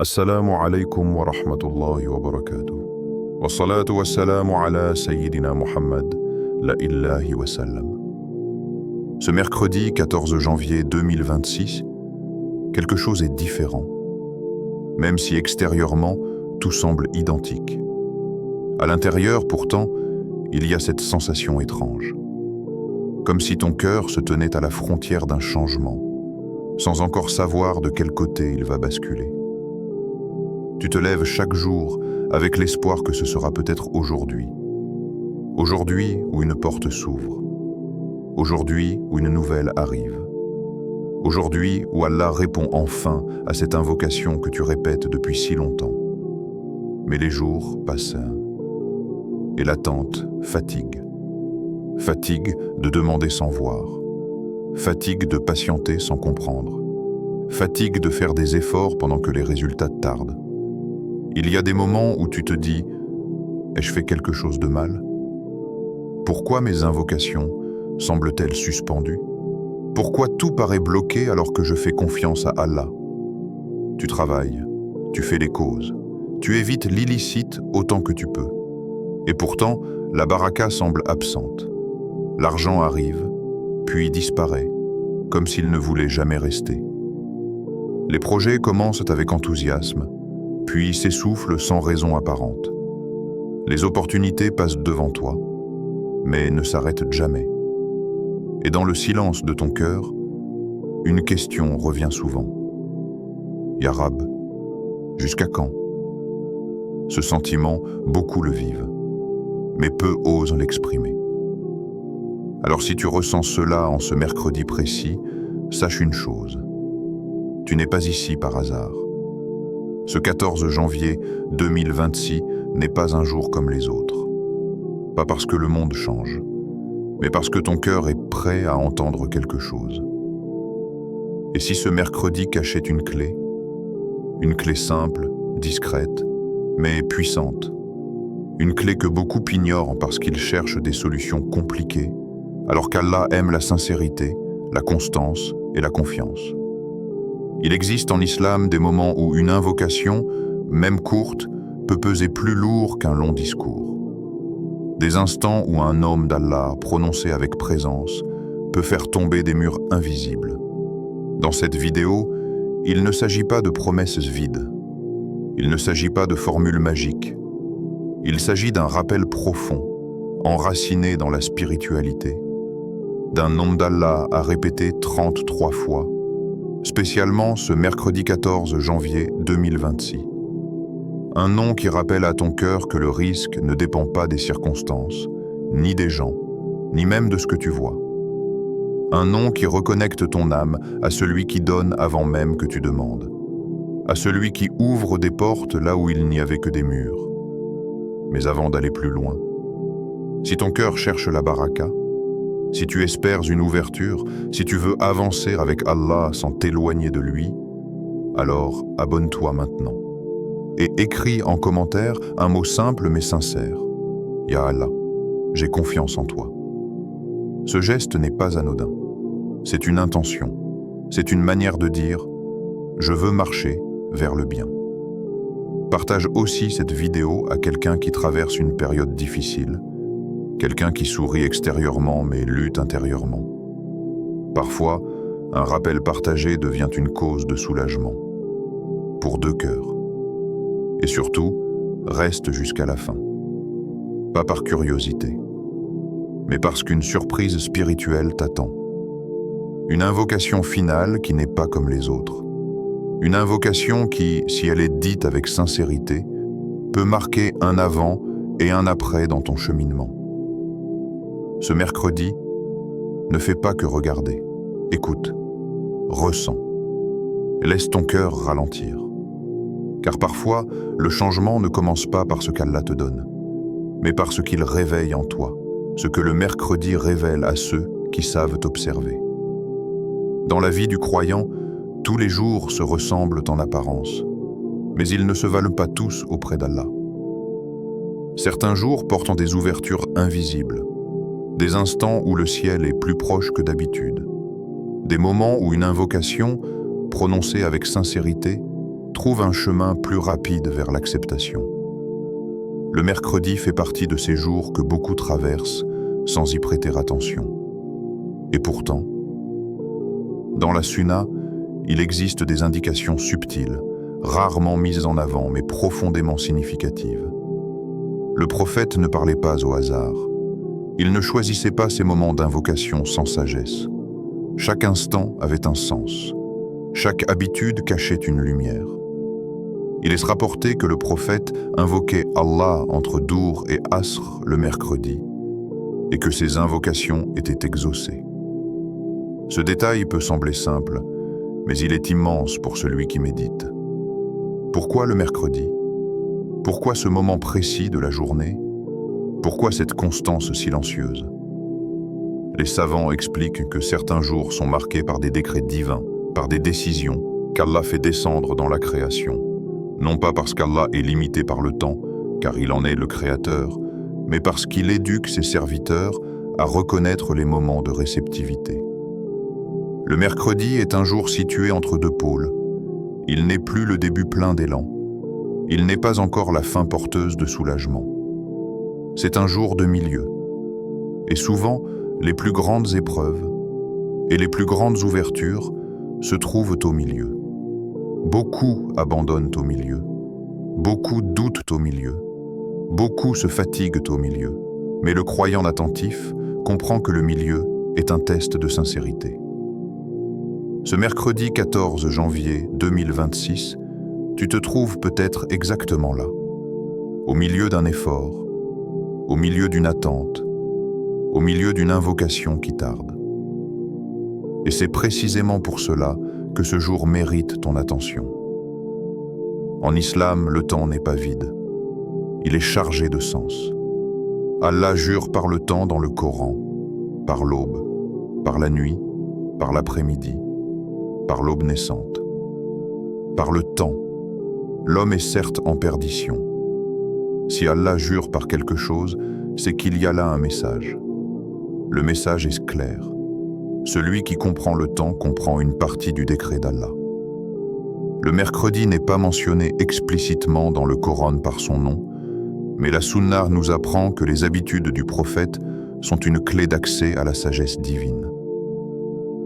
السلام عليكم ورحمة الله وبركاته والصلاة والسلام على سيدنا Muhammad la ilahi wa sallam. Ce mercredi 14 janvier 2026, quelque chose est différent, même si extérieurement tout semble identique. À l'intérieur pourtant, il y a cette sensation étrange, comme si ton cœur se tenait à la frontière d'un changement, sans encore savoir de quel côté il va basculer. Tu te lèves chaque jour avec l'espoir que ce sera peut-être aujourd'hui. Aujourd'hui où une porte s'ouvre. Aujourd'hui où une nouvelle arrive. Aujourd'hui où Allah répond enfin à cette invocation que tu répètes depuis si longtemps. Mais les jours passent et l'attente fatigue. Fatigue de demander sans voir. Fatigue de patienter sans comprendre. Fatigue de faire des efforts pendant que les résultats tardent. Il y a des moments où tu te dis « Ai-je fait quelque chose de mal ? Pourquoi mes invocations semblent-elles suspendues ? Pourquoi tout paraît bloqué alors que je fais confiance à Allah ?» Tu travailles, tu fais les causes, tu évites l'illicite autant que tu peux. Et pourtant, la baraka semble absente. L'argent arrive, puis disparaît, comme s'il ne voulait jamais rester. Les projets commencent avec enthousiasme, puis s'essoufflent sans raison apparente. Les opportunités passent devant toi, mais ne s'arrêtent jamais. Et dans le silence de ton cœur, une question revient souvent. Ya Rab, jusqu'à quand ? Ce sentiment, beaucoup le vivent, mais peu osent l'exprimer. Alors si tu ressens cela en ce mercredi précis, sache une chose. Tu n'es pas ici par hasard. Ce 14 janvier 2026 n'est pas un jour comme les autres. Pas parce que le monde change, mais parce que ton cœur est prêt à entendre quelque chose. Et si ce mercredi cachait une clé simple, discrète, mais puissante, une clé que beaucoup ignorent parce qu'ils cherchent des solutions compliquées, alors qu'Allah aime la sincérité, la constance et la confiance. Il existe en islam des moments où une invocation, même courte, peut peser plus lourd qu'un long discours. Des instants où un nom d'Allah, prononcé avec présence, peut faire tomber des murs invisibles. Dans cette vidéo, il ne s'agit pas de promesses vides. Il ne s'agit pas de formules magiques. Il s'agit d'un rappel profond, enraciné dans la spiritualité, d'un nom d'Allah à répéter 33 fois, spécialement ce mercredi 14 janvier 2026. Un nom qui rappelle à ton cœur que le risque ne dépend pas des circonstances, ni des gens, ni même de ce que tu vois. Un nom qui reconnecte ton âme à celui qui donne avant même que tu demandes, à celui qui ouvre des portes là où il n'y avait que des murs. Mais avant d'aller plus loin, si ton cœur cherche la baraka, si tu espères une ouverture, si tu veux avancer avec Allah sans t'éloigner de lui, alors abonne-toi maintenant. Et écris en commentaire un mot simple mais sincère. Ya Allah, j'ai confiance en toi. Ce geste n'est pas anodin. C'est une intention. C'est une manière de dire « Je veux marcher vers le bien ». Partage aussi cette vidéo à quelqu'un qui traverse une période difficile, quelqu'un qui sourit extérieurement mais lutte intérieurement. Parfois, un rappel partagé devient une cause de soulagement. Pour deux cœurs. Et surtout, reste jusqu'à la fin. Pas par curiosité, mais parce qu'une surprise spirituelle t'attend. Une invocation finale qui n'est pas comme les autres. Une invocation qui, si elle est dite avec sincérité, peut marquer un avant et un après dans ton cheminement. Ce mercredi, ne fais pas que regarder. Écoute, ressens. Laisse ton cœur ralentir. Car parfois, le changement ne commence pas par ce qu'Allah te donne, mais par ce qu'il réveille en toi, ce que le mercredi révèle à ceux qui savent observer. Dans la vie du croyant, tous les jours se ressemblent en apparence, mais ils ne se valent pas tous auprès d'Allah. Certains jours portent des ouvertures invisibles, des instants où le ciel est plus proche que d'habitude, des moments où une invocation, prononcée avec sincérité, trouve un chemin plus rapide vers l'acceptation. Le mercredi fait partie de ces jours que beaucoup traversent sans y prêter attention. Et pourtant, dans la sunna, il existe des indications subtiles, rarement mises en avant mais profondément significatives. Le prophète ne parlait pas au hasard. Il ne choisissait pas ces moments d'invocation sans sagesse. Chaque instant avait un sens. Chaque habitude cachait une lumière. Il est rapporté que le prophète invoquait Allah entre Dour et Asr le mercredi et que ses invocations étaient exaucées. Ce détail peut sembler simple, mais il est immense pour celui qui médite. Pourquoi le mercredi? Pourquoi ce moment précis de la journée? Pourquoi cette constance silencieuse? Les savants expliquent que certains jours sont marqués par des décrets divins, par des décisions qu'Allah fait descendre dans la création. Non pas parce qu'Allah est limité par le temps, car il en est le créateur, mais parce qu'il éduque ses serviteurs à reconnaître les moments de réceptivité. Le mercredi est un jour situé entre deux pôles. Il n'est plus le début plein d'élan. Il n'est pas encore la fin porteuse de soulagement. C'est un jour de milieu. Et souvent, les plus grandes épreuves et les plus grandes ouvertures se trouvent au milieu. Beaucoup abandonnent au milieu. Beaucoup doutent au milieu. Beaucoup se fatiguent au milieu. Mais le croyant attentif comprend que le milieu est un test de sincérité. Ce mercredi 14 janvier 2026, tu te trouves peut-être exactement là, au milieu d'un effort, au milieu d'une attente, au milieu d'une invocation qui tarde. Et c'est précisément pour cela que ce jour mérite ton attention. En islam, le temps n'est pas vide. Il est chargé de sens. Allah jure par le temps dans le Coran, par l'aube, par la nuit, par l'après-midi, par l'aube naissante. Par le temps, l'homme est certes en perdition. Si Allah jure par quelque chose, c'est qu'il y a là un message. Le message est clair. Celui qui comprend le temps comprend une partie du décret d'Allah. Le mercredi n'est pas mentionné explicitement dans le Coran par son nom, mais la Sunna nous apprend que les habitudes du prophète sont une clé d'accès à la sagesse divine.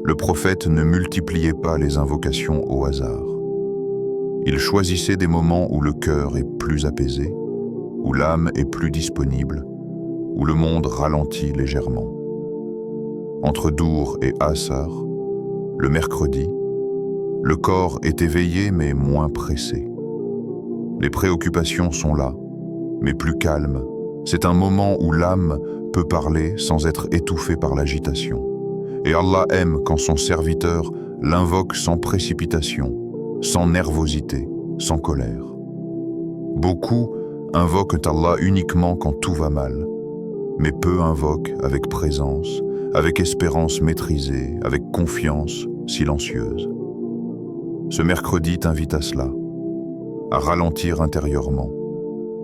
Le prophète ne multipliait pas les invocations au hasard. Il choisissait des moments où le cœur est plus apaisé, où l'âme est plus disponible, où le monde ralentit légèrement. Entre Dour et Asr, le mercredi, le corps est éveillé mais moins pressé. Les préoccupations sont là, mais plus calmes. C'est un moment où l'âme peut parler sans être étouffée par l'agitation. Et Allah aime quand son serviteur l'invoque sans précipitation, sans nervosité, sans colère. Beaucoup invoquent Allah uniquement quand tout va mal, mais peu invoquent avec présence, avec espérance maîtrisée, avec confiance silencieuse. Ce mercredi t'invite à cela, à ralentir intérieurement,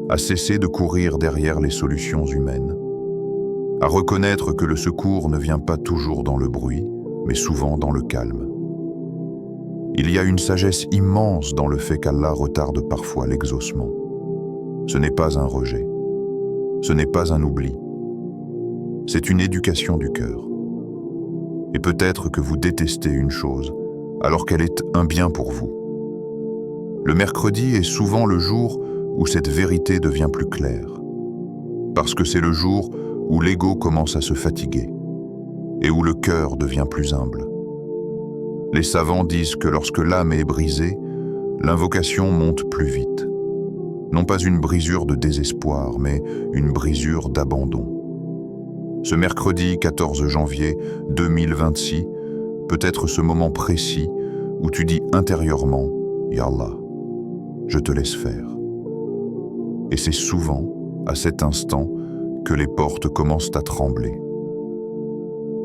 à cesser de courir derrière les solutions humaines, à reconnaître que le secours ne vient pas toujours dans le bruit, mais souvent dans le calme. Il y a une sagesse immense dans le fait qu'Allah retarde parfois l'exaucement. Ce n'est pas un rejet, ce n'est pas un oubli, c'est une éducation du cœur. Et peut-être que vous détestez une chose, alors qu'elle est un bien pour vous. Le mercredi est souvent le jour où cette vérité devient plus claire, parce que c'est le jour où l'ego commence à se fatiguer et où le cœur devient plus humble. Les savants disent que lorsque l'âme est brisée, l'invocation monte plus vite. Non pas une brisure de désespoir, mais une brisure d'abandon. Ce mercredi 14 janvier 2026 peut être ce moment précis où tu dis intérieurement « Ya Allah, je te laisse faire ». Et c'est souvent, à cet instant, que les portes commencent à trembler.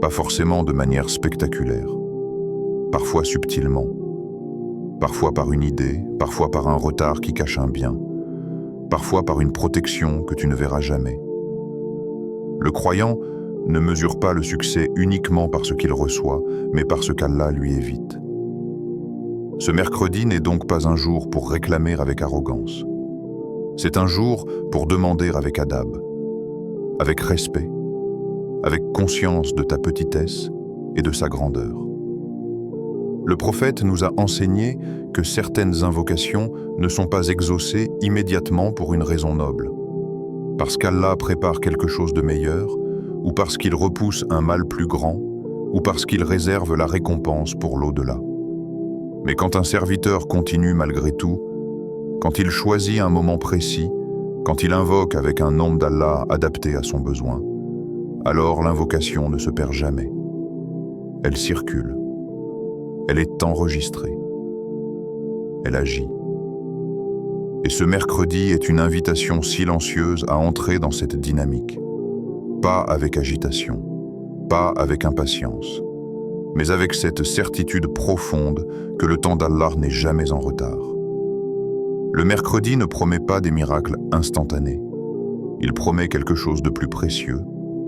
Pas forcément de manière spectaculaire, parfois subtilement, parfois par une idée, parfois par un retard qui cache un bien, parfois par une protection que tu ne verras jamais. Le croyant ne mesure pas le succès uniquement par ce qu'il reçoit, mais par ce qu'Allah lui évite. Ce mercredi n'est donc pas un jour pour réclamer avec arrogance. C'est un jour pour demander avec adab, avec respect, avec conscience de ta petitesse et de sa grandeur. Le prophète nous a enseigné que certaines invocations ne sont pas exaucées immédiatement pour une raison noble, parce qu'Allah prépare quelque chose de meilleur, ou parce qu'il repousse un mal plus grand, ou parce qu'il réserve la récompense pour l'au-delà. Mais quand un serviteur continue malgré tout, quand il choisit un moment précis, quand il invoque avec un nom d'Allah adapté à son besoin, alors l'invocation ne se perd jamais. Elle circule. Elle est enregistrée. Elle agit. Et ce mercredi est une invitation silencieuse à entrer dans cette dynamique. Pas avec agitation, pas avec impatience, mais avec cette certitude profonde que le temps d'Allah n'est jamais en retard. Le mercredi ne promet pas des miracles instantanés. Il promet quelque chose de plus précieux,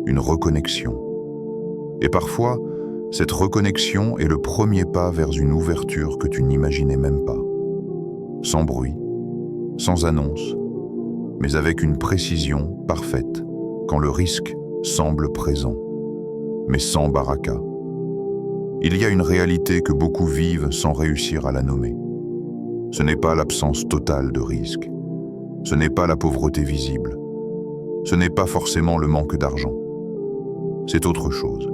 une reconnexion. Et parfois, cette reconnexion est le premier pas vers une ouverture que tu n'imaginais même pas. Sans bruit, sans annonce, mais avec une précision parfaite, quand le risque semble présent, mais sans baraka. Il y a une réalité que beaucoup vivent sans réussir à la nommer. Ce n'est pas l'absence totale de risque, ce n'est pas la pauvreté visible, ce n'est pas forcément le manque d'argent. C'est autre chose.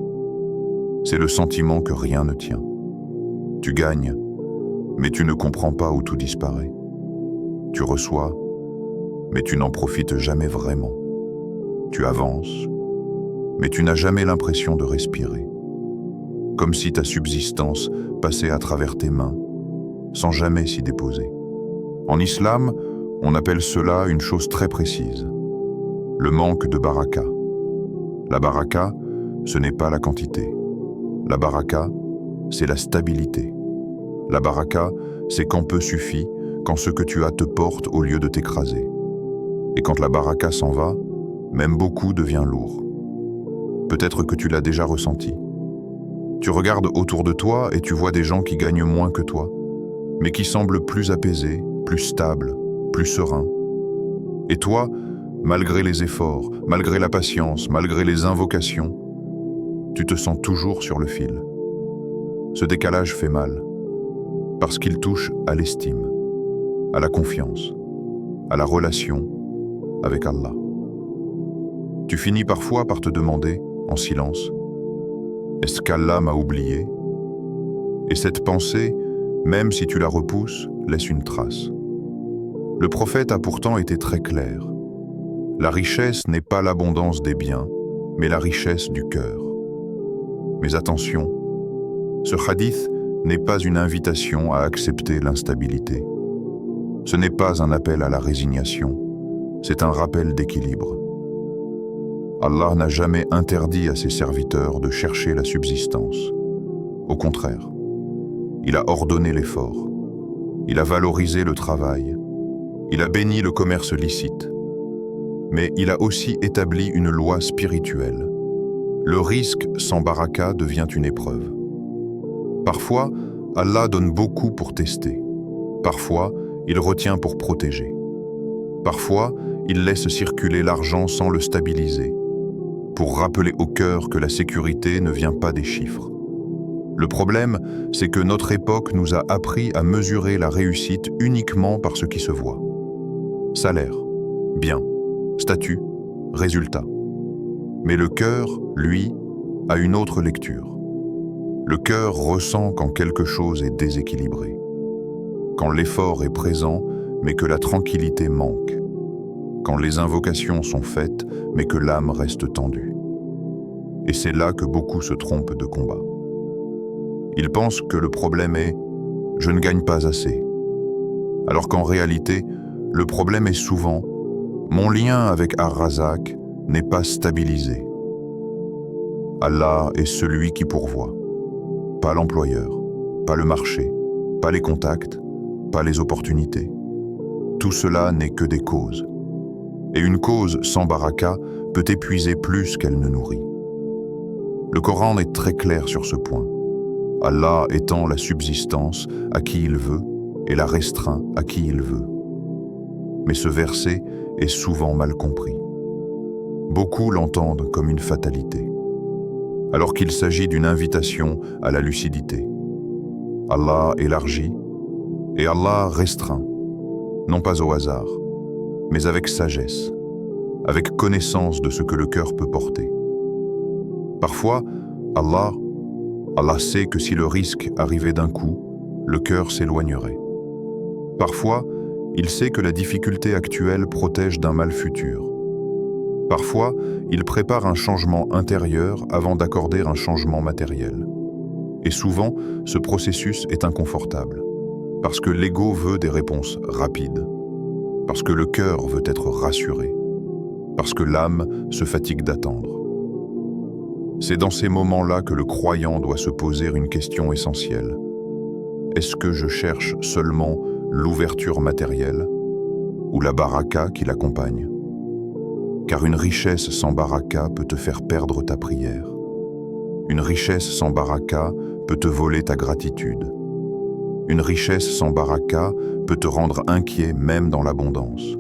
C'est le sentiment que rien ne tient. Tu gagnes, mais tu ne comprends pas où tout disparaît. Tu reçois, mais tu n'en profites jamais vraiment. Tu avances, mais tu n'as jamais l'impression de respirer. Comme si ta subsistance passait à travers tes mains, sans jamais s'y déposer. En islam, on appelle cela une chose très précise, le manque de baraka. La baraka, ce n'est pas la quantité. La baraka, c'est la stabilité. La baraka, c'est quand peu suffit, quand ce que tu as te porte au lieu de t'écraser. Et quand la baraka s'en va, même beaucoup devient lourd. Peut-être que tu l'as déjà ressenti. Tu regardes autour de toi et tu vois des gens qui gagnent moins que toi, mais qui semblent plus apaisés, plus stables, plus sereins. Et toi, malgré les efforts, malgré la patience, malgré les invocations, tu te sens toujours sur le fil. Ce décalage fait mal, parce qu'il touche à l'estime, à la confiance, à la relation avec Allah. Tu finis parfois par te demander, en silence, est-ce qu'Allah m'a oublié? Et cette pensée, même si tu la repousses, laisse une trace. Le prophète a pourtant été très clair. La richesse n'est pas l'abondance des biens, mais la richesse du cœur. Mais attention, ce hadith n'est pas une invitation à accepter l'instabilité. Ce n'est pas un appel à la résignation, c'est un rappel d'équilibre. Allah n'a jamais interdit à ses serviteurs de chercher la subsistance. Au contraire, il a ordonné l'effort, il a valorisé le travail, il a béni le commerce licite. Mais il a aussi établi une loi spirituelle. Le risque sans baraka devient une épreuve. Parfois, Allah donne beaucoup pour tester. Parfois, il retient pour protéger. Parfois, il laisse circuler l'argent sans le stabiliser, pour rappeler au cœur que la sécurité ne vient pas des chiffres. Le problème, c'est que notre époque nous a appris à mesurer la réussite uniquement par ce qui se voit. Salaire, bien, statut, résultat. Mais le cœur, lui, a une autre lecture. Le cœur ressent quand quelque chose est déséquilibré, quand l'effort est présent, mais que la tranquillité manque, quand les invocations sont faites, mais que l'âme reste tendue. Et c'est là que beaucoup se trompent de combat. Ils pensent que le problème est « je ne gagne pas assez », alors qu'en réalité, le problème est souvent « mon lien avec Ar-Razak n'est pas stabilisé ». Allah est celui qui pourvoit, pas l'employeur, pas le marché, pas les contacts, pas les opportunités. Tout cela n'est que des causes. Et une cause sans baraka peut épuiser plus qu'elle ne nourrit. Le Coran est très clair sur ce point. Allah étend la subsistance à qui il veut et la restreint à qui il veut. Mais ce verset est souvent mal compris. Beaucoup l'entendent comme une fatalité, alors qu'il s'agit d'une invitation à la lucidité. Allah élargit et Allah restreint, non pas au hasard, mais avec sagesse, avec connaissance de ce que le cœur peut porter. Parfois, Allah sait que si le risque arrivait d'un coup, le cœur s'éloignerait. Parfois, il sait que la difficulté actuelle protège d'un mal futur. Parfois, il prépare un changement intérieur avant d'accorder un changement matériel. Et souvent, ce processus est inconfortable, parce que l'ego veut des réponses rapides, parce que le cœur veut être rassuré, parce que l'âme se fatigue d'attendre. C'est dans ces moments-là que le croyant doit se poser une question essentielle. Est-ce que je cherche seulement l'ouverture matérielle ou la baraka qui l'accompagne? Car une richesse sans baraka peut te faire perdre ta prière. Une richesse sans baraka peut te voler ta gratitude. Une richesse sans baraka peut te rendre inquiet même dans l'abondance.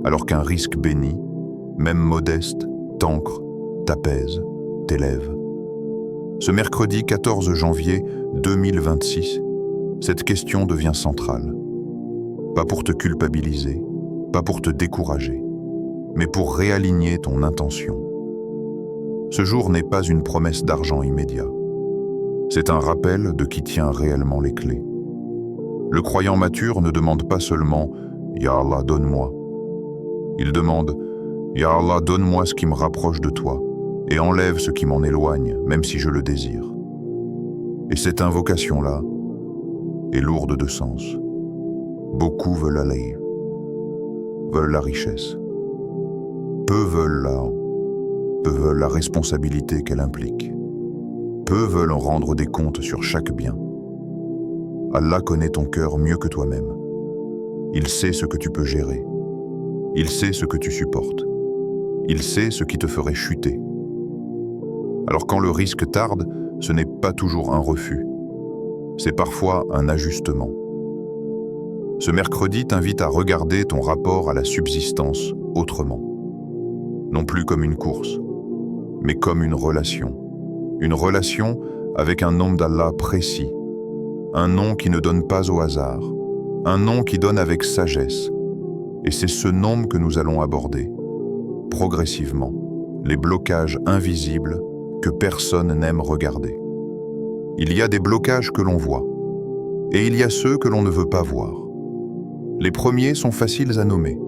Alors qu'un risque béni, même modeste, t'ancre, t'apaise, t'élève. Ce mercredi 14 janvier 2026, cette question devient centrale. Pas pour te culpabiliser, pas pour te décourager, mais pour réaligner ton intention. Ce jour n'est pas une promesse d'argent immédiat. C'est un rappel de qui tient réellement les clés. Le croyant mature ne demande pas seulement « Ya Allah, donne-moi ». Il demande « Ya Allah, donne-moi ce qui me rapproche de toi et enlève ce qui m'en éloigne, même si je le désire ». Et cette invocation-là est lourde de sens. Beaucoup veulent Allah, veulent la richesse. Peu veulent la responsabilité qu'elle implique. Peu veulent en rendre des comptes sur chaque bien. Allah connaît ton cœur mieux que toi-même. Il sait ce que tu peux gérer. Il sait ce que tu supportes. Il sait ce qui te ferait chuter. Alors quand le risque tarde, ce n'est pas toujours un refus. C'est parfois un ajustement. Ce mercredi t'invite à regarder ton rapport à la subsistance autrement. Non plus comme une course, mais comme une relation. Une relation avec un nom d'Allah précis, un nom qui ne donne pas au hasard, un nom qui donne avec sagesse. Et c'est ce nom que nous allons aborder, progressivement, les blocages invisibles que personne n'aime regarder. Il y a des blocages que l'on voit, et il y a ceux que l'on ne veut pas voir. Les premiers sont faciles à nommer.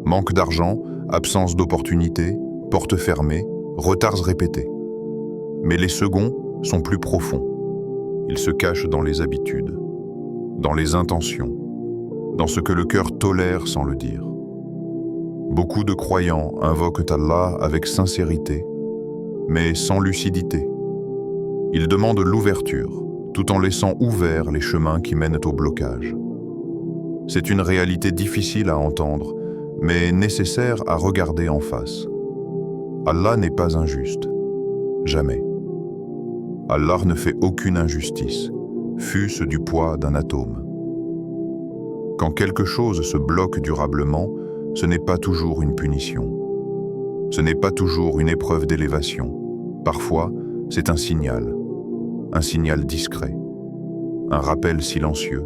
Manque d'argent, absence d'opportunités, portes fermées, retards répétés. Mais les seconds sont plus profonds. Ils se cachent dans les habitudes, dans les intentions, dans ce que le cœur tolère sans le dire. Beaucoup de croyants invoquent Allah avec sincérité, mais sans lucidité. Ils demandent l'ouverture, tout en laissant ouverts les chemins qui mènent au blocage. C'est une réalité difficile à entendre, mais nécessaire à regarder en face. Allah n'est pas injuste. Jamais. Allah ne fait aucune injustice, fût-ce du poids d'un atome. Quand quelque chose se bloque durablement, ce n'est pas toujours une punition. Ce n'est pas toujours une épreuve d'élévation. Parfois, c'est un signal discret, un rappel silencieux,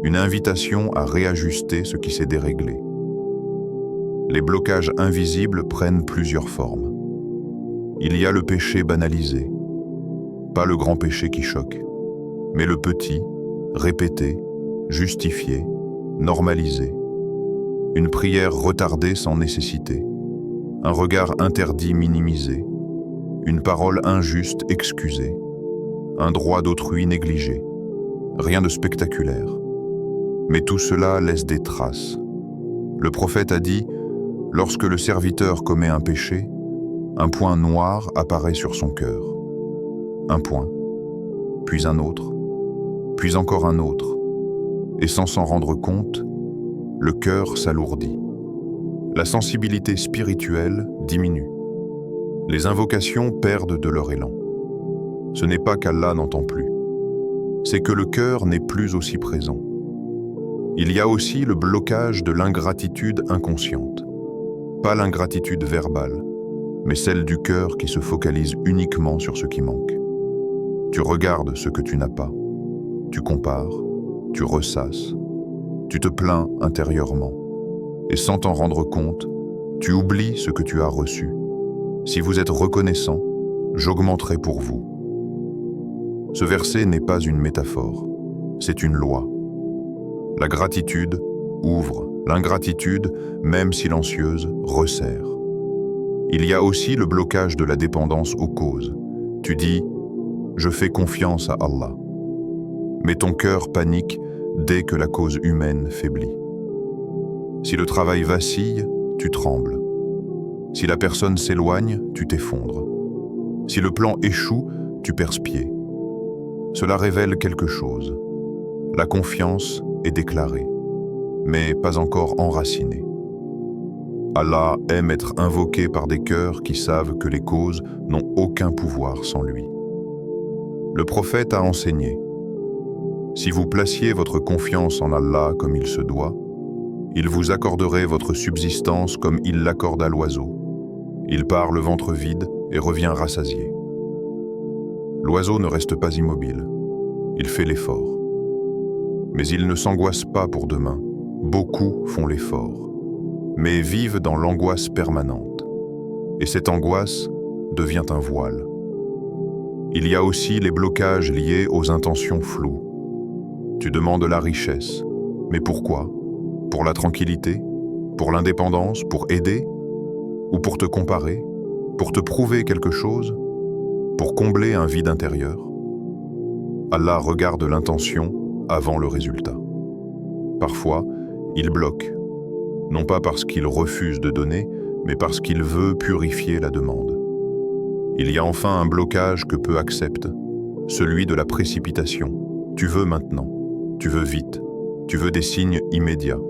une invitation à réajuster ce qui s'est déréglé. Les blocages invisibles prennent plusieurs formes. Il y a le péché banalisé, pas le grand péché qui choque, mais le petit, répété, justifié, normalisé. Une prière retardée sans nécessité, un regard interdit minimisé, une parole injuste excusée, un droit d'autrui négligé. Rien de spectaculaire. Mais tout cela laisse des traces. Le prophète a dit, lorsque le serviteur commet un péché, un point noir apparaît sur son cœur. Un point, puis un autre, puis encore un autre, et sans s'en rendre compte, le cœur s'alourdit. La sensibilité spirituelle diminue. Les invocations perdent de leur élan. Ce n'est pas qu'Allah n'entend plus. C'est que le cœur n'est plus aussi présent. Il y a aussi le blocage de l'ingratitude inconsciente. Pas l'ingratitude verbale, mais celle du cœur qui se focalise uniquement sur ce qui manque. Tu regardes ce que tu n'as pas. Tu compares, tu ressasses, tu te plains intérieurement. Et sans t'en rendre compte, tu oublies ce que tu as reçu. Si vous êtes reconnaissant, j'augmenterai pour vous. Ce verset n'est pas une métaphore, c'est une loi. La gratitude ouvre, l'ingratitude, même silencieuse, resserre. Il y a aussi le blocage de la dépendance aux causes. Tu dis « Je fais confiance à Allah ». Mais ton cœur panique dès que la cause humaine faiblit. Si le travail vacille, tu trembles. Si la personne s'éloigne, tu t'effondres. Si le plan échoue, tu perds pied. Cela révèle quelque chose. La confiance est déclarée, mais pas encore enracinée. Allah aime être invoqué par des cœurs qui savent que les causes n'ont aucun pouvoir sans lui. Le prophète a enseigné: si vous placiez votre confiance en Allah comme il se doit, il vous accorderait votre subsistance comme il l'accorde à l'oiseau. Il part le ventre vide et revient rassasié. L'oiseau ne reste pas immobile, il fait l'effort. Mais il ne s'angoisse pas pour demain, beaucoup font l'effort, mais vivent dans l'angoisse permanente. Et cette angoisse devient un voile. Il y a aussi les blocages liés aux intentions floues. Tu demandes la richesse, mais pourquoi? Pour la tranquillité? Pour l'indépendance? Pour aider? Ou pour te comparer? Pour te prouver quelque chose? Pour combler un vide intérieur? Allah regarde l'intention avant le résultat. Parfois, il bloque, non pas parce qu'il refuse de donner, mais parce qu'il veut purifier la demande. Il y a enfin un blocage que peu acceptent, celui de la précipitation. Tu veux maintenant, tu veux vite, tu veux des signes immédiats.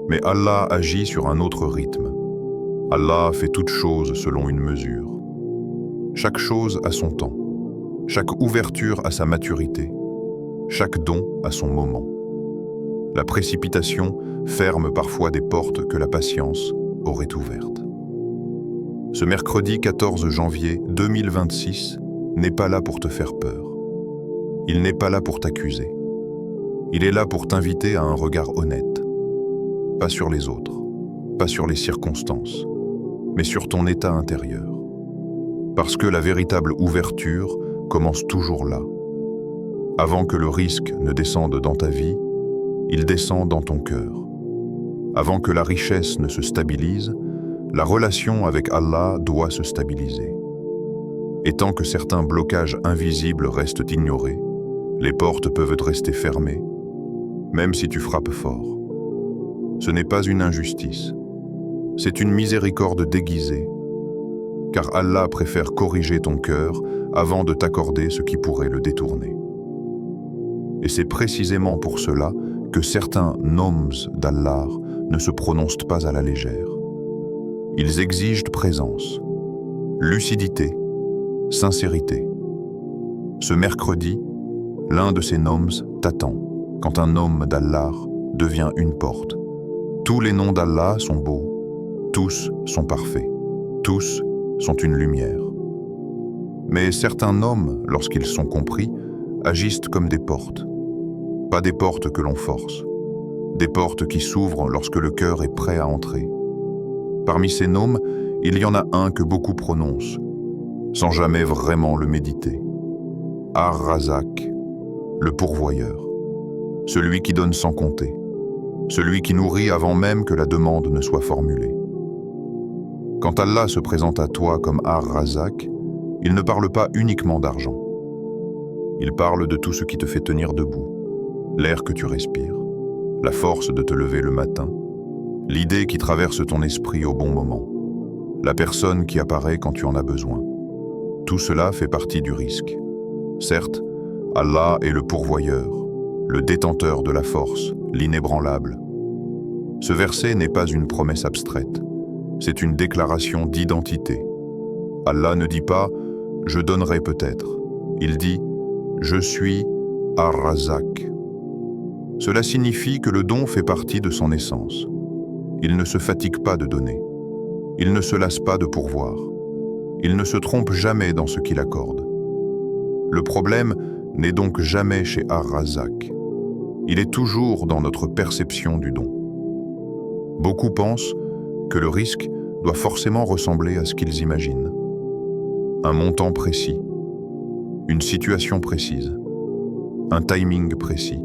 Mais Allah agit sur un autre rythme. Allah fait toute chose selon une mesure. Chaque chose a son temps, chaque ouverture a sa maturité, chaque don a son moment. La précipitation ferme parfois des portes que la patience aurait ouvertes. Ce mercredi 14 janvier 2026 n'est pas là pour te faire peur. Il n'est pas là pour t'accuser. Il est là pour t'inviter à un regard honnête. Pas sur les autres, pas sur les circonstances, mais sur ton état intérieur. Parce que la véritable ouverture commence toujours là. Avant que le risque ne descende dans ta vie, il descend dans ton cœur. Avant que la richesse ne se stabilise, la relation avec Allah doit se stabiliser. Et tant que certains blocages invisibles restent ignorés, les portes peuvent rester fermées, même si tu frappes fort. Ce n'est pas une injustice, c'est une miséricorde déguisée, car Allah préfère corriger ton cœur avant de t'accorder ce qui pourrait le détourner. Et c'est précisément pour cela que certains noms d'Allah ne se prononcent pas à la légère. Ils exigent présence, lucidité, sincérité. Ce mercredi, l'un de ces noms t'attend quand un nom d'Allah devient une porte. Tous les noms d'Allah sont beaux, tous sont parfaits, tous sont une lumière. Mais certains noms, lorsqu'ils sont compris, agissent comme des portes. Pas des portes que l'on force, des portes qui s'ouvrent lorsque le cœur est prêt à entrer. Parmi ces noms, il y en a un que beaucoup prononcent, sans jamais vraiment le méditer. Ar-Razak, le pourvoyeur, celui qui donne sans compter, celui qui nourrit avant même que la demande ne soit formulée. Quand Allah se présente à toi comme Ar-Razak, il ne parle pas uniquement d'argent. Il parle de tout ce qui te fait tenir debout, l'air que tu respires, la force de te lever le matin, l'idée qui traverse ton esprit au bon moment, la personne qui apparaît quand tu en as besoin. Tout cela fait partie du risque. Certes, Allah est le pourvoyeur, le détenteur de la force, l'inébranlable. Ce verset n'est pas une promesse abstraite, c'est une déclaration d'identité. Allah ne dit pas « je donnerai peut-être », Il dit « Je suis Ar-Razak ». Cela signifie que le don fait partie de son essence. Il ne se fatigue pas de donner. Il ne se lasse pas de pourvoir. Il ne se trompe jamais dans ce qu'il accorde. Le problème n'est donc jamais chez Ar-Razak. Il est toujours dans notre perception du don. Beaucoup pensent que le risque doit forcément ressembler à ce qu'ils imaginent. Un montant précis, une situation précise, un timing précis.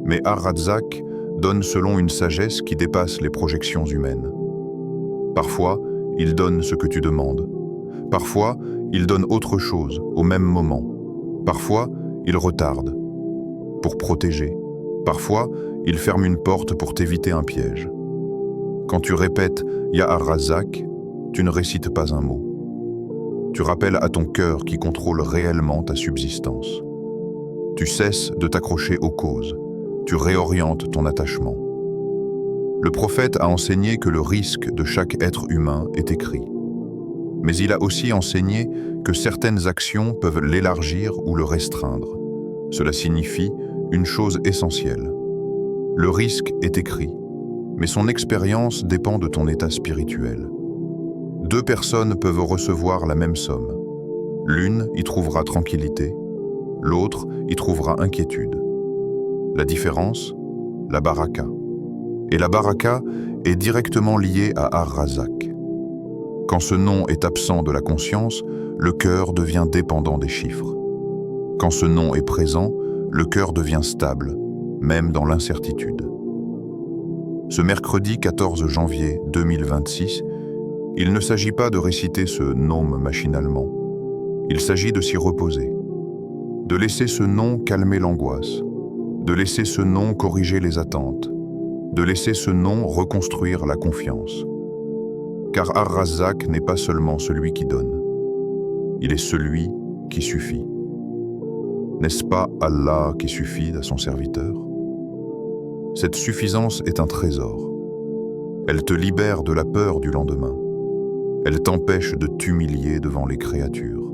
Mais Ar-Razak donne selon une sagesse qui dépasse les projections humaines. Parfois, il donne ce que tu demandes. Parfois, il donne autre chose au même moment. Parfois, il retarde pour protéger. Parfois, il ferme une porte pour t'éviter un piège. Quand tu répètes « Ya Ar-Razak », tu ne récites pas un mot. Tu rappelles à ton cœur qui contrôle réellement ta subsistance. Tu cesses de t'accrocher aux causes. Tu réorientes ton attachement. Le prophète a enseigné que le risque de chaque être humain est écrit. Mais il a aussi enseigné que certaines actions peuvent l'élargir ou le restreindre. Cela signifie une chose essentielle. Le risque est écrit, mais son expérience dépend de ton état spirituel. Deux personnes peuvent recevoir la même somme. L'une y trouvera tranquillité, l'autre y trouvera inquiétude. La différence, la baraka. Et la baraka est directement liée à Ar-Razak. Quand ce nom est absent de la conscience, le cœur devient dépendant des chiffres. Quand ce nom est présent, le cœur devient stable, même dans l'incertitude. Ce mercredi 14 janvier 2026, il ne s'agit pas de réciter ce nom machinalement. Il s'agit de s'y reposer, de laisser ce nom calmer l'angoisse, de laisser ce nom corriger les attentes, de laisser ce nom reconstruire la confiance. Car Ar-Razak n'est pas seulement celui qui donne, il est celui qui suffit. N'est-ce pas Allah qui suffit à son serviteur? Cette suffisance est un trésor. Elle te libère de la peur du lendemain. Elle t'empêche de t'humilier devant les créatures.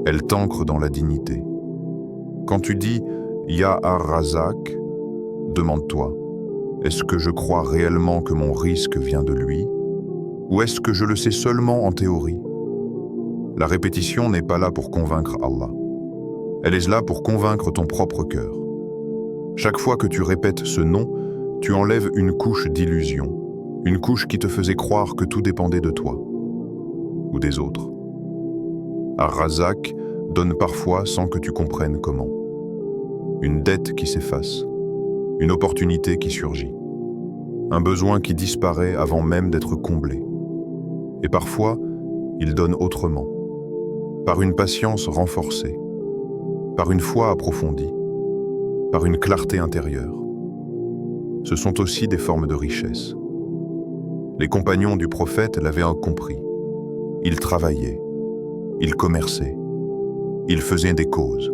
Elle t'ancre dans la dignité. Quand tu dis « Ya Ar-Razak », demande-toi, est-ce que je crois réellement que mon risque vient de lui? Ou est-ce que je le sais seulement en théorie? La répétition n'est pas là pour convaincre Allah. Elle est là pour convaincre ton propre cœur. Chaque fois que tu répètes ce nom, tu enlèves une couche d'illusion, une couche qui te faisait croire que tout dépendait de toi ou des autres. Ar-Razak donne parfois sans que tu comprennes comment. Une dette qui s'efface, une opportunité qui surgit, un besoin qui disparaît avant même d'être comblé. Et parfois, il donne autrement, par une patience renforcée, par une foi approfondie, par une clarté intérieure. Ce sont aussi des formes de richesse. Les compagnons du prophète l'avaient compris. Ils travaillaient, ils commerçaient, ils faisaient des causes.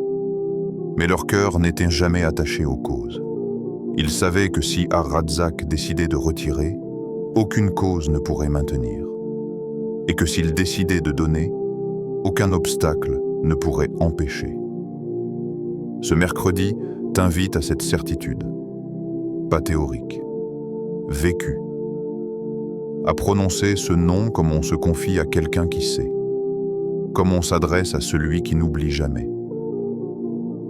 Mais leur cœur n'était jamais attaché aux causes. Ils savaient que si Ar-Razak décidait de retirer, aucune cause ne pourrait maintenir. Et que s'il décidait de donner, aucun obstacle ne pourrait empêcher. Ce mercredi t'invite à cette certitude, pas théorique, vécue, à prononcer ce nom comme on se confie à quelqu'un qui sait, comme on s'adresse à celui qui n'oublie jamais.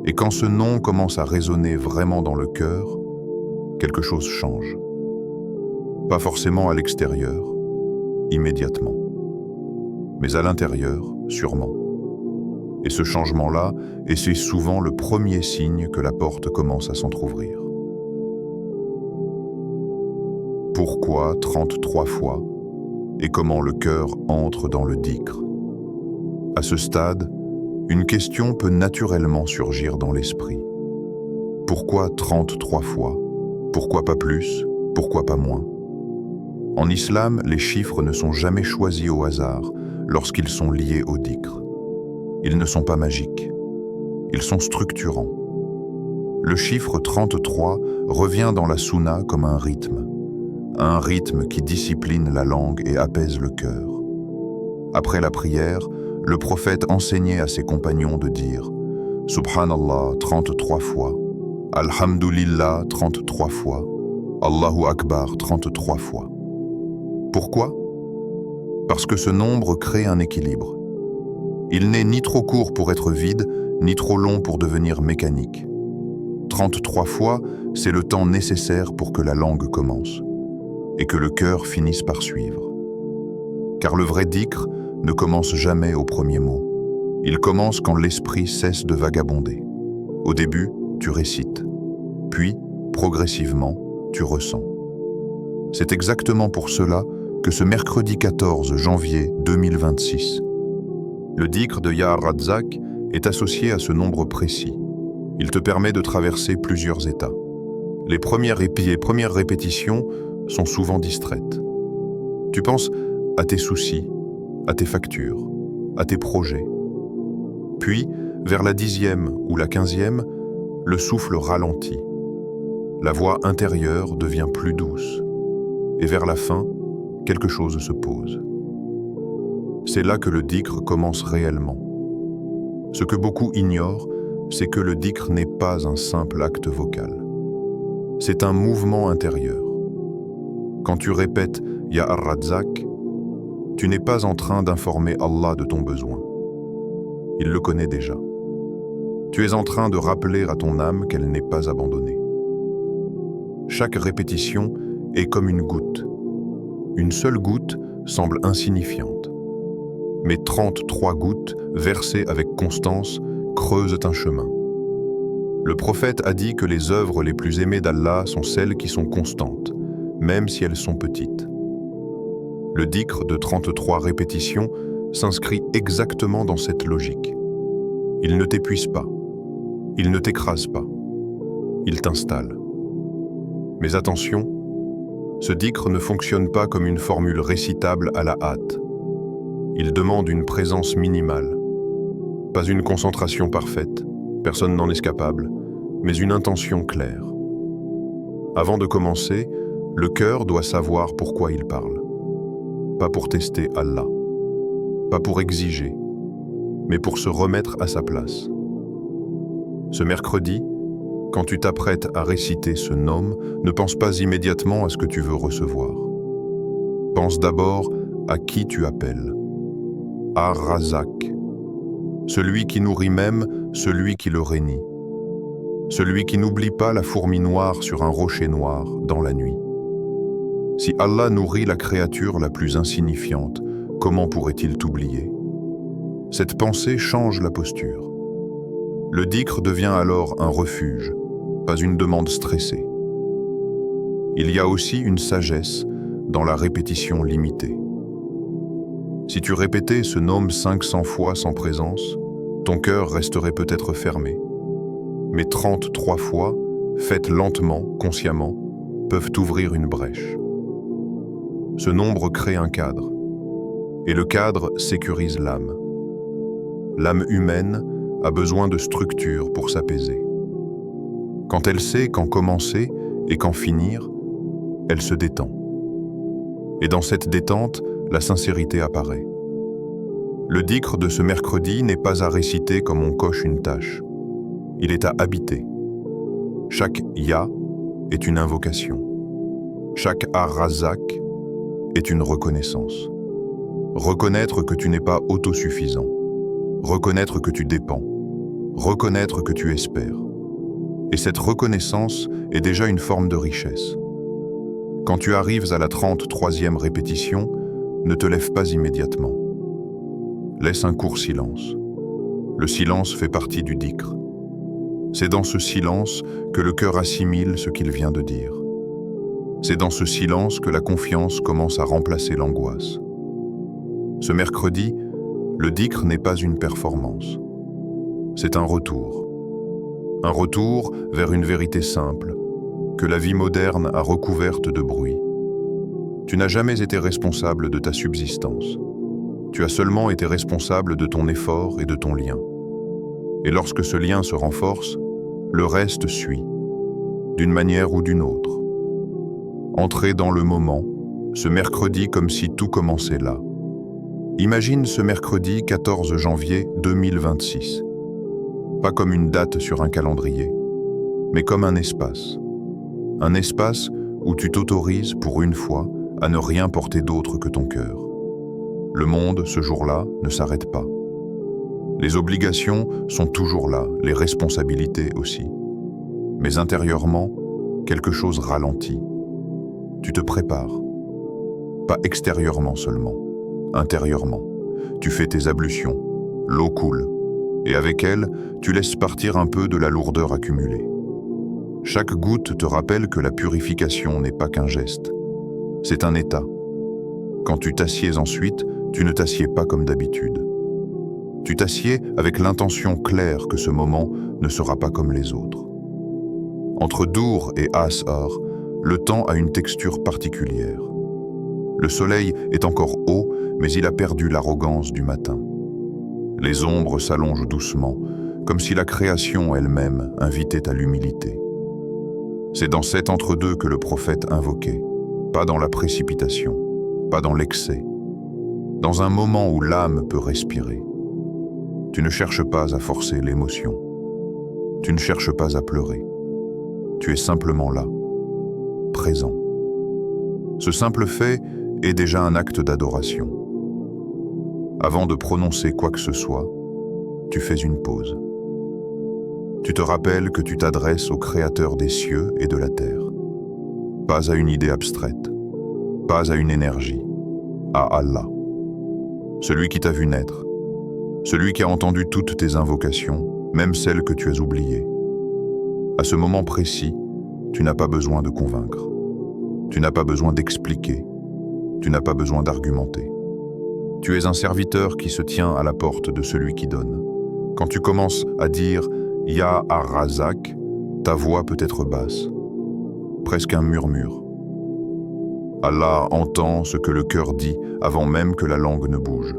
Et quand ce nom commence à résonner vraiment dans le cœur, quelque chose change. Pas forcément à l'extérieur, immédiatement, mais à l'intérieur, sûrement. Et ce changement-là, et c'est souvent le premier signe que la porte commence à s'entrouvrir. Pourquoi 33 fois et comment le cœur entre dans le dhikr? À ce stade, une question peut naturellement surgir dans l'esprit. Pourquoi 33 fois? Pourquoi pas plus? Pourquoi pas moins? En islam, les chiffres ne sont jamais choisis au hasard lorsqu'ils sont liés au dhikr. Ils ne sont pas magiques, ils sont structurants. Le chiffre 33 revient dans la sunna comme un rythme qui discipline la langue et apaise le cœur. Après la prière, le prophète enseignait à ses compagnons de dire « Subhanallah » 33 fois, « Alhamdulillah » 33 fois, « Allahu Akbar » 33 fois. Pourquoi? Parce que ce nombre crée un équilibre. Il n'est ni trop court pour être vide, ni trop long pour devenir mécanique. 33 fois, c'est le temps nécessaire pour que la langue commence et que le cœur finisse par suivre. Car le vrai dhikr ne commence jamais au premier mot. Il commence quand l'esprit cesse de vagabonder. Au début, tu récites. Puis, progressivement, tu ressens. C'est exactement pour cela que ce mercredi 14 janvier 2026, le dhikr de Ya Ar-Razzaq est associé à ce nombre précis. Il te permet de traverser plusieurs états. Les premières répétitions sont souvent distraites. Tu penses à tes soucis, à tes factures, à tes projets. Puis, vers la 10e ou la 15e, le souffle ralentit. La voix intérieure devient plus douce. Et vers la fin, quelque chose se pose. C'est là que le dhikr commence réellement. Ce que beaucoup ignorent, c'est que le dhikr n'est pas un simple acte vocal. C'est un mouvement intérieur. Quand tu répètes « Ya Ar-Razzaq », tu n'es pas en train d'informer Allah de ton besoin. Il le connaît déjà. Tu es en train de rappeler à ton âme qu'elle n'est pas abandonnée. Chaque répétition est comme une goutte. Une seule goutte semble insignifiante. Mais 33 gouttes, versées avec constance, creusent un chemin. Le prophète a dit que les œuvres les plus aimées d'Allah sont celles qui sont constantes, même si elles sont petites. Le dhikr de 33 répétitions s'inscrit exactement dans cette logique. Il ne t'épuise pas, il ne t'écrase pas, il t'installe. Mais attention, ce dhikr ne fonctionne pas comme une formule récitable à la hâte. Il demande une présence minimale, pas une concentration parfaite, personne n'en est capable, mais une intention claire. Avant de commencer, le cœur doit savoir pourquoi il parle. Pas pour tester Allah, pas pour exiger, mais pour se remettre à sa place. Ce mercredi, quand tu t'apprêtes à réciter ce nom, ne pense pas immédiatement à ce que tu veux recevoir. Pense d'abord à qui tu appelles. Ar-Razzaq, celui qui nourrit même celui qui le renie, celui qui n'oublie pas la fourmi noire sur un rocher noir dans la nuit. Si Allah nourrit la créature la plus insignifiante, comment pourrait-il t'oublier? Cette pensée change la posture. Le dhikr devient alors un refuge, pas une demande stressée. Il y a aussi une sagesse dans la répétition limitée. Si tu répétais ce nom 500 fois sans présence, ton cœur resterait peut-être fermé. Mais 33 fois, faites lentement, consciemment, peuvent ouvrir une brèche. Ce nombre crée un cadre, et le cadre sécurise l'âme. L'âme humaine a besoin de structure pour s'apaiser. Quand elle sait quand commencer et quand finir, elle se détend. Et dans cette détente, la sincérité apparaît. Le dhikr de ce mercredi n'est pas à réciter comme on coche une tâche. Il est à habiter. Chaque Ya est une invocation. Chaque Ar-Razzaq est une reconnaissance. Reconnaître que tu n'es pas autosuffisant. Reconnaître que tu dépends. Reconnaître que tu espères. Et cette reconnaissance est déjà une forme de richesse. Quand tu arrives à la 33e répétition, ne te lève pas immédiatement. Laisse un court silence. Le silence fait partie du dhikr. C'est dans ce silence que le cœur assimile ce qu'il vient de dire. C'est dans ce silence que la confiance commence à remplacer l'angoisse. Ce mercredi, le dhikr n'est pas une performance. C'est un retour. Un retour vers une vérité simple, que la vie moderne a recouverte de bruit. Tu n'as jamais été responsable de ta subsistance. Tu as seulement été responsable de ton effort et de ton lien. Et lorsque ce lien se renforce, le reste suit, d'une manière ou d'une autre. Entrez dans le moment, ce mercredi comme si tout commençait là. Imagine ce mercredi 14 janvier 2026. Pas comme une date sur un calendrier, mais comme un espace. Un espace où tu t'autorises pour une fois à ne rien porter d'autre que ton cœur. Le monde, ce jour-là, ne s'arrête pas. Les obligations sont toujours là, les responsabilités aussi. Mais intérieurement, quelque chose ralentit. Tu te prépares. Pas extérieurement seulement, intérieurement. Tu fais tes ablutions, l'eau coule, et avec elle, tu laisses partir un peu de la lourdeur accumulée. Chaque goutte te rappelle que la purification n'est pas qu'un geste, c'est un état. Quand tu t'assieds ensuite, tu ne t'assieds pas comme d'habitude. Tu t'assieds avec l'intention claire que ce moment ne sera pas comme les autres. Entre Dour et Ashar, le temps a une texture particulière. Le soleil est encore haut, mais il a perdu l'arrogance du matin. Les ombres s'allongent doucement, comme si la création elle-même invitait à l'humilité. C'est dans cet entre-deux que le prophète invoquait, pas dans la précipitation, pas dans l'excès, dans un moment où l'âme peut respirer. Tu ne cherches pas à forcer l'émotion. Tu ne cherches pas à pleurer. Tu es simplement là, présent. Ce simple fait est déjà un acte d'adoration. Avant de prononcer quoi que ce soit, tu fais une pause. Tu te rappelles que tu t'adresses au Créateur des cieux et de la terre. Pas à une idée abstraite, pas à une énergie, à Allah. Celui qui t'a vu naître, celui qui a entendu toutes tes invocations, même celles que tu as oubliées. À ce moment précis, tu n'as pas besoin de convaincre. Tu n'as pas besoin d'expliquer. Tu n'as pas besoin d'argumenter. Tu es un serviteur qui se tient à la porte de celui qui donne. Quand tu commences à dire « Ya Ar-Razak », ta voix peut être basse, presque un murmure. Allah entend ce que le cœur dit avant même que la langue ne bouge.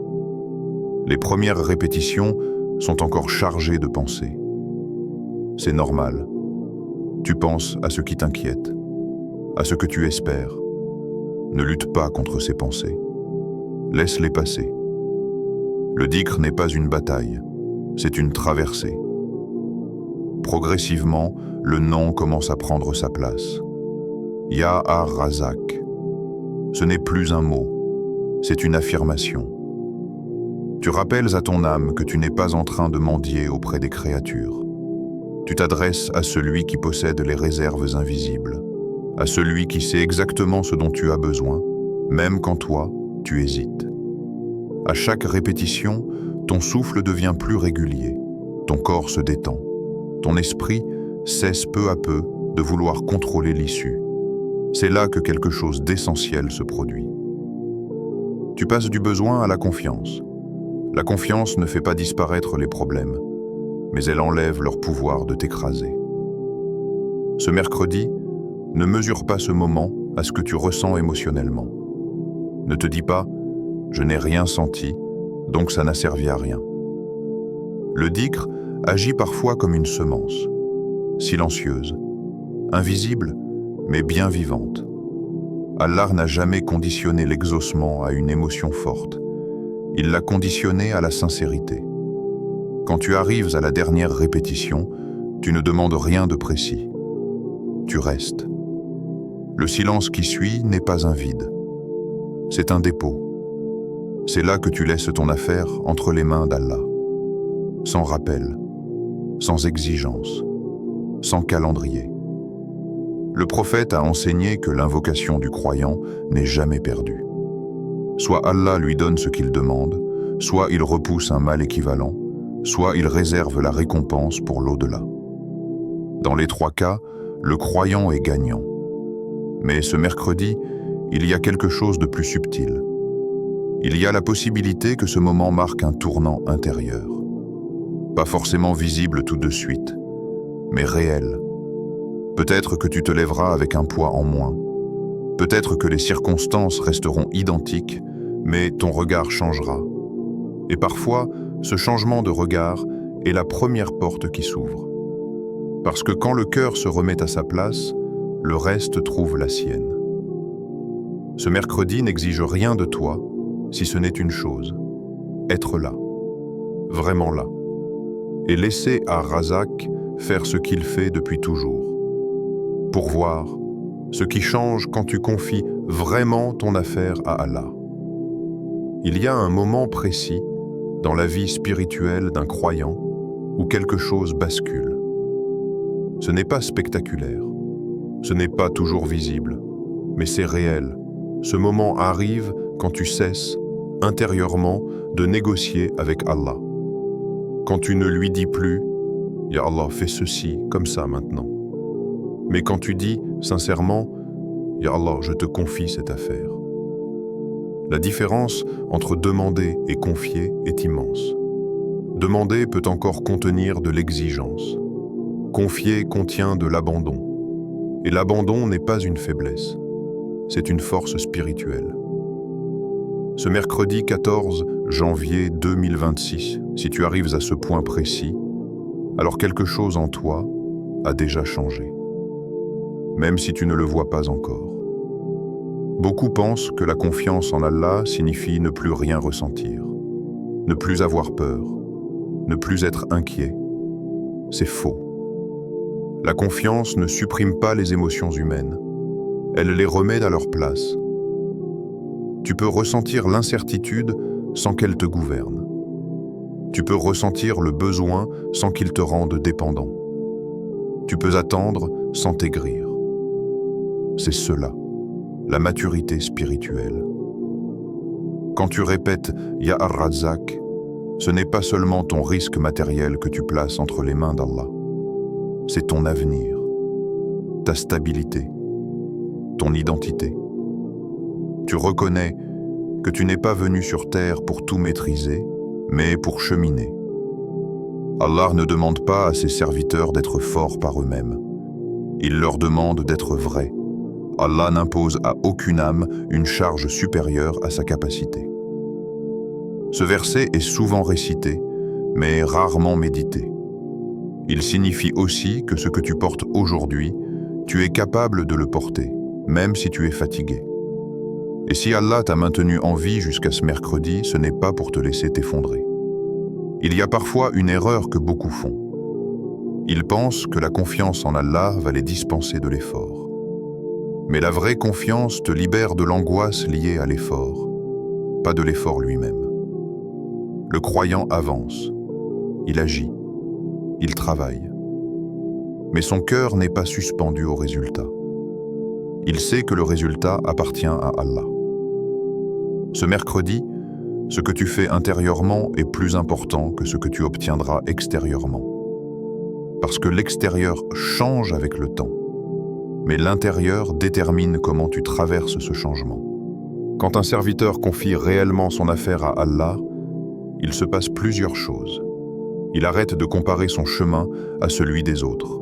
Les premières répétitions sont encore chargées de pensées. C'est normal. Tu penses à ce qui t'inquiète, à ce que tu espères. Ne lutte pas contre ces pensées. Laisse-les passer. Le dhikr n'est pas une bataille, c'est une traversée. Progressivement, le nom commence à prendre sa place. Ya Ar-Razak. Ce n'est plus un mot, c'est une affirmation. Tu rappelles à ton âme que tu n'es pas en train de mendier auprès des créatures. Tu t'adresses à celui qui possède les réserves invisibles, à celui qui sait exactement ce dont tu as besoin, même quand toi, tu hésites. À chaque répétition, ton souffle devient plus régulier, ton corps se détend, ton esprit cesse peu à peu de vouloir contrôler l'issue. C'est là que quelque chose d'essentiel se produit. Tu passes du besoin à la confiance. La confiance ne fait pas disparaître les problèmes, mais elle enlève leur pouvoir de t'écraser. Ce mercredi, ne mesure pas ce moment à ce que tu ressens émotionnellement. Ne te dis pas « je n'ai rien senti, donc ça n'a servi à rien ». Le dhikr agit parfois comme une semence, silencieuse, invisible, mais bien vivante. Allah n'a jamais conditionné l'exaucement à une émotion forte. Il l'a conditionné à la sincérité. Quand tu arrives à la dernière répétition, tu ne demandes rien de précis. Tu restes. Le silence qui suit n'est pas un vide. C'est un dépôt. C'est là que tu laisses ton affaire entre les mains d'Allah. Sans rappel, sans exigence, sans calendrier. Le prophète a enseigné que l'invocation du croyant n'est jamais perdue. Soit Allah lui donne ce qu'il demande, soit il repousse un mal équivalent, soit il réserve la récompense pour l'au-delà. Dans les trois cas, le croyant est gagnant. Mais ce mercredi, il y a quelque chose de plus subtil. Il y a la possibilité que ce moment marque un tournant intérieur. Pas forcément visible tout de suite, mais réel. Peut-être que tu te lèveras avec un poids en moins. Peut-être que les circonstances resteront identiques, mais ton regard changera. Et parfois, ce changement de regard est la première porte qui s'ouvre. Parce que quand le cœur se remet à sa place, le reste trouve la sienne. Ce mercredi n'exige rien de toi, si ce n'est une chose, être là, vraiment là, et laisser Ar-Razak faire ce qu'il fait depuis toujours, pour voir ce qui change quand tu confies vraiment ton affaire à Allah. Il y a un moment précis dans la vie spirituelle d'un croyant où quelque chose bascule. Ce n'est pas spectaculaire, ce n'est pas toujours visible, mais c'est réel. Ce moment arrive quand tu cesses, intérieurement, de négocier avec Allah. Quand tu ne lui dis plus « Ya Allah, fais ceci, comme ça maintenant ». Mais quand tu dis sincèrement « Ya Allah, je te confie cette affaire ». La différence entre demander et confier est immense. Demander peut encore contenir de l'exigence. Confier contient de l'abandon. Et l'abandon n'est pas une faiblesse, c'est une force spirituelle. Ce mercredi 14 janvier 2026, si tu arrives à ce point précis, alors quelque chose en toi a déjà changé, même si tu ne le vois pas encore. Beaucoup pensent que la confiance en Allah signifie ne plus rien ressentir, ne plus avoir peur, ne plus être inquiet. C'est faux. La confiance ne supprime pas les émotions humaines, elle les remet à leur place. Tu peux ressentir l'incertitude sans qu'elle te gouverne. Tu peux ressentir le besoin sans qu'il te rende dépendant. Tu peux attendre sans t'aigrir. C'est cela, la maturité spirituelle. Quand tu répètes « Ya Ar-Razak », ce n'est pas seulement ton risque matériel que tu places entre les mains d'Allah. C'est ton avenir, ta stabilité, ton identité. Tu reconnais que tu n'es pas venu sur terre pour tout maîtriser, mais pour cheminer. Allah ne demande pas à ses serviteurs d'être forts par eux-mêmes. Il leur demande d'être vrais. Allah n'impose à aucune âme une charge supérieure à sa capacité. Ce verset est souvent récité, mais rarement médité. Il signifie aussi que ce que tu portes aujourd'hui, tu es capable de le porter, même si tu es fatigué. Et si Allah t'a maintenu en vie jusqu'à ce mercredi, ce n'est pas pour te laisser t'effondrer. Il y a parfois une erreur que beaucoup font. Ils pensent que la confiance en Allah va les dispenser de l'effort. Mais la vraie confiance te libère de l'angoisse liée à l'effort, pas de l'effort lui-même. Le croyant avance, il agit, il travaille. Mais son cœur n'est pas suspendu au résultat. Il sait que le résultat appartient à Allah. Ce mercredi, ce que tu fais intérieurement est plus important que ce que tu obtiendras extérieurement. Parce que l'extérieur change avec le temps, mais l'intérieur détermine comment tu traverses ce changement. Quand un serviteur confie réellement son affaire à Allah, il se passe plusieurs choses. Il arrête de comparer son chemin à celui des autres.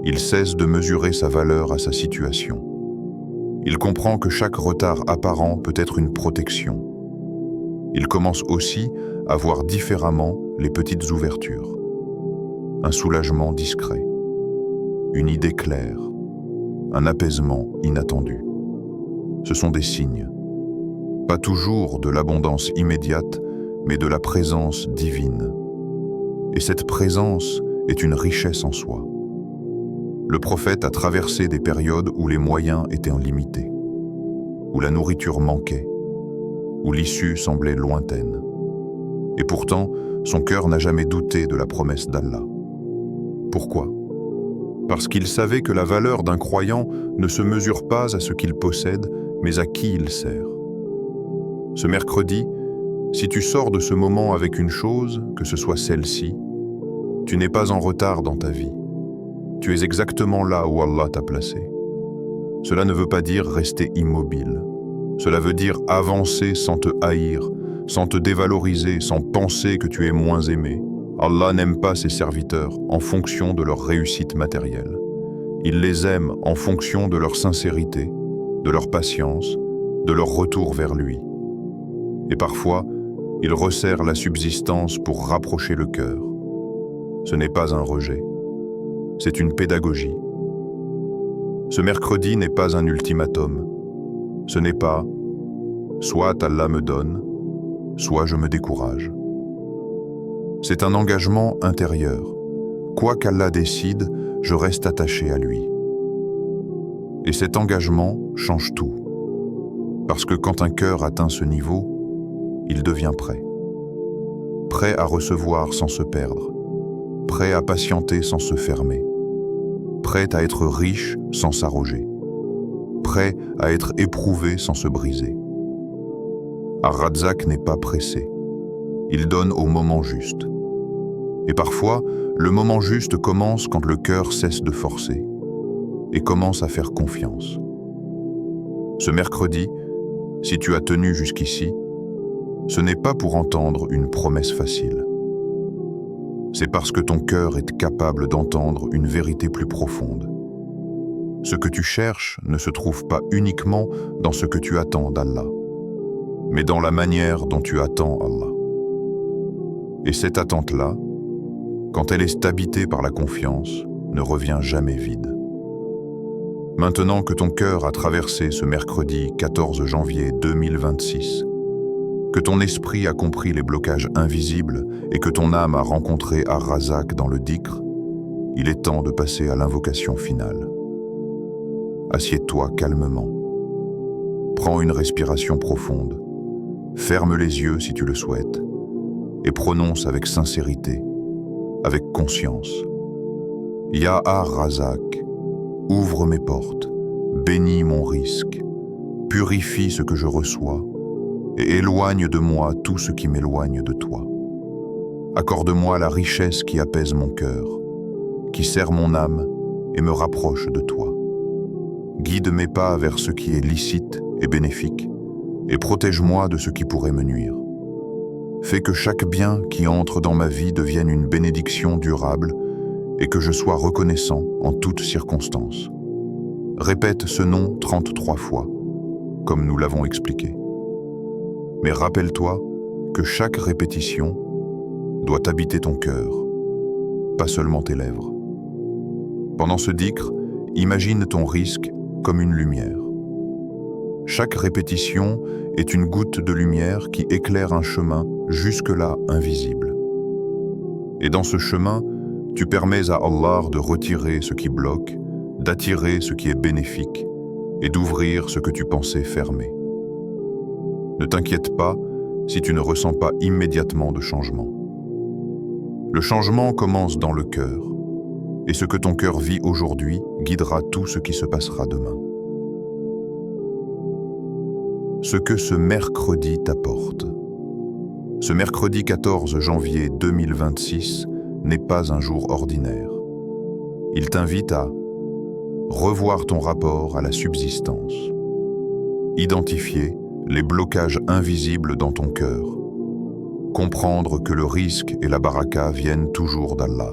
Il cesse de mesurer sa valeur à sa situation. Il comprend que chaque retard apparent peut être une protection. Il commence aussi à voir différemment les petites ouvertures. Un soulagement discret, une idée claire, un apaisement inattendu. Ce sont des signes. Pas toujours de l'abondance immédiate, mais de la présence divine. Et cette présence est une richesse en soi. Le prophète a traversé des périodes où les moyens étaient limités, où la nourriture manquait, où l'issue semblait lointaine. Et pourtant, son cœur n'a jamais douté de la promesse d'Allah. Pourquoi? Parce qu'il savait que la valeur d'un croyant ne se mesure pas à ce qu'il possède, mais à qui il sert. Ce mercredi, si tu sors de ce moment avec une chose, que ce soit celle-ci, tu n'es pas en retard dans ta vie. Tu es exactement là où Allah t'a placé. Cela ne veut pas dire rester immobile. Cela veut dire avancer sans te haïr, sans te dévaloriser, sans penser que tu es moins aimé. Allah n'aime pas ses serviteurs en fonction de leur réussite matérielle. Il les aime en fonction de leur sincérité, de leur patience, de leur retour vers lui. Et parfois, il resserre la subsistance pour rapprocher le cœur. Ce n'est pas un rejet, c'est une pédagogie. Ce mercredi n'est pas un ultimatum. Ce n'est pas « soit Allah me donne, soit je me décourage. C'est un engagement intérieur. Quoi qu'Allah décide, je reste attaché à lui. Et cet engagement change tout. Parce que quand un cœur atteint ce niveau, il devient prêt. Prêt à recevoir sans se perdre. Prêt à patienter sans se fermer. Prêt à être riche sans s'arroger. Prêt à être éprouvé sans se briser. Ar-Razzaq n'est pas pressé. Il donne au moment juste. Et parfois, le moment juste commence quand le cœur cesse de forcer et commence à faire confiance. Ce mercredi, si tu as tenu jusqu'ici, ce n'est pas pour entendre une promesse facile. C'est parce que ton cœur est capable d'entendre une vérité plus profonde. Ce que tu cherches ne se trouve pas uniquement dans ce que tu attends d'Allah, mais dans la manière dont tu attends Allah. Et cette attente-là, quand elle est habitée par la confiance, ne revient jamais vide. Maintenant que ton cœur a traversé ce mercredi 14 janvier 2026, que ton esprit a compris les blocages invisibles et que ton âme a rencontré Ar-Razzaq dans le dhikr, il est temps de passer à l'invocation finale. Assieds-toi calmement. Prends une respiration profonde. Ferme les yeux si tu le souhaites et prononce avec sincérité, avec conscience. Ya Ar-Razzaq, ouvre mes portes, bénis mon risque, purifie ce que je reçois et éloigne de moi tout ce qui m'éloigne de toi. Accorde-moi la richesse qui apaise mon cœur, qui serre mon âme et me rapproche de toi. Guide mes pas vers ce qui est licite et bénéfique et protège-moi de ce qui pourrait me nuire. Fais que chaque bien qui entre dans ma vie devienne une bénédiction durable et que je sois reconnaissant en toutes circonstances. Répète ce nom 33 fois, comme nous l'avons expliqué. Mais rappelle-toi que chaque répétition doit habiter ton cœur, pas seulement tes lèvres. Pendant ce dhikr, imagine ton risque comme une lumière. Chaque répétition est une goutte de lumière qui éclaire un chemin jusque-là invisible. Et dans ce chemin, tu permets à Allah de retirer ce qui bloque, d'attirer ce qui est bénéfique et d'ouvrir ce que tu pensais fermé. Ne t'inquiète pas si tu ne ressens pas immédiatement de changement. Le changement commence dans le cœur, et ce que ton cœur vit aujourd'hui guidera tout ce qui se passera demain. Ce que ce mercredi t'apporte. Ce mercredi 14 janvier 2026 n'est pas un jour ordinaire. Il t'invite à revoir ton rapport à la subsistance, identifier les blocages invisibles dans ton cœur, comprendre que le risque et la baraka viennent toujours d'Allah,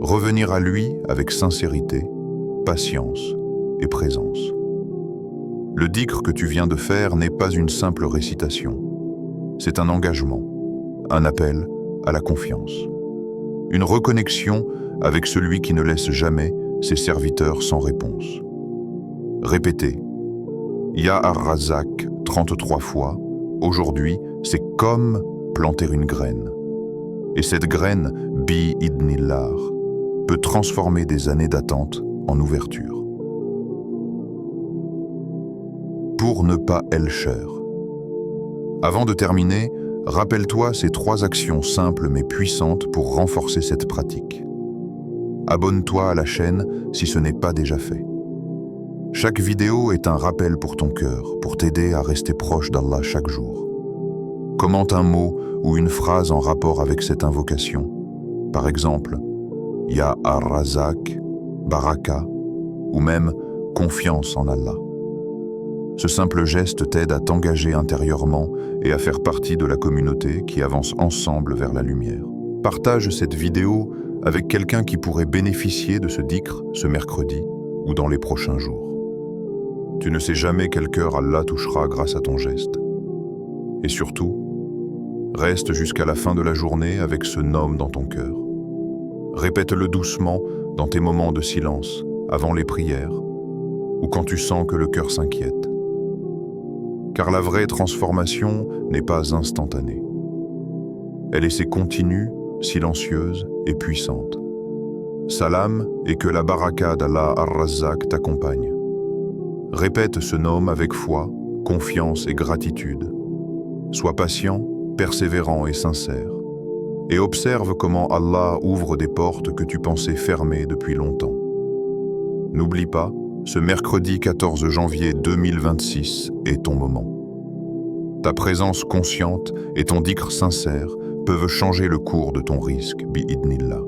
revenir à lui avec sincérité, patience et présence. Le dhikr que tu viens de faire n'est pas une simple récitation, c'est un engagement, un appel à la confiance, une reconnexion avec celui qui ne laisse jamais ses serviteurs sans réponse. Répétez Ya Ar-Razzaq 33 fois, aujourd'hui, c'est comme planter une graine. Et cette graine, bi-idnillah, peut transformer des années d'attente en ouverture. Pour ne pas elcher. Avant de terminer, rappelle-toi ces 3 actions simples mais puissantes pour renforcer cette pratique. Abonne-toi à la chaîne si ce n'est pas déjà fait. Chaque vidéo est un rappel pour ton cœur, pour t'aider à rester proche d'Allah chaque jour. Commente un mot ou une phrase en rapport avec cette invocation. Par exemple, Ya Ar-Razzaq, Baraka, ou même Confiance en Allah. Ce simple geste t'aide à t'engager intérieurement et à faire partie de la communauté qui avance ensemble vers la lumière. Partage cette vidéo avec quelqu'un qui pourrait bénéficier de ce dhikr ce mercredi ou dans les prochains jours. Tu ne sais jamais quel cœur Allah touchera grâce à ton geste. Et surtout, reste jusqu'à la fin de la journée avec ce nom dans ton cœur. Répète-le doucement dans tes moments de silence, avant les prières, ou quand tu sens que le cœur s'inquiète. car la vraie transformation n'est pas instantanée. Elle est continue, silencieuse et puissante. Salam et que la baraka d'Allah Ar-Razzaq t'accompagne. Répète ce nom avec foi, confiance et gratitude. Sois patient, persévérant et sincère. Et observe comment Allah ouvre des portes que tu pensais fermées depuis longtemps. N'oublie pas, ce mercredi 14 janvier 2026 est ton moment. Ta présence consciente et ton dhikr sincère peuvent changer le cours de ton risque, bi-idnillah.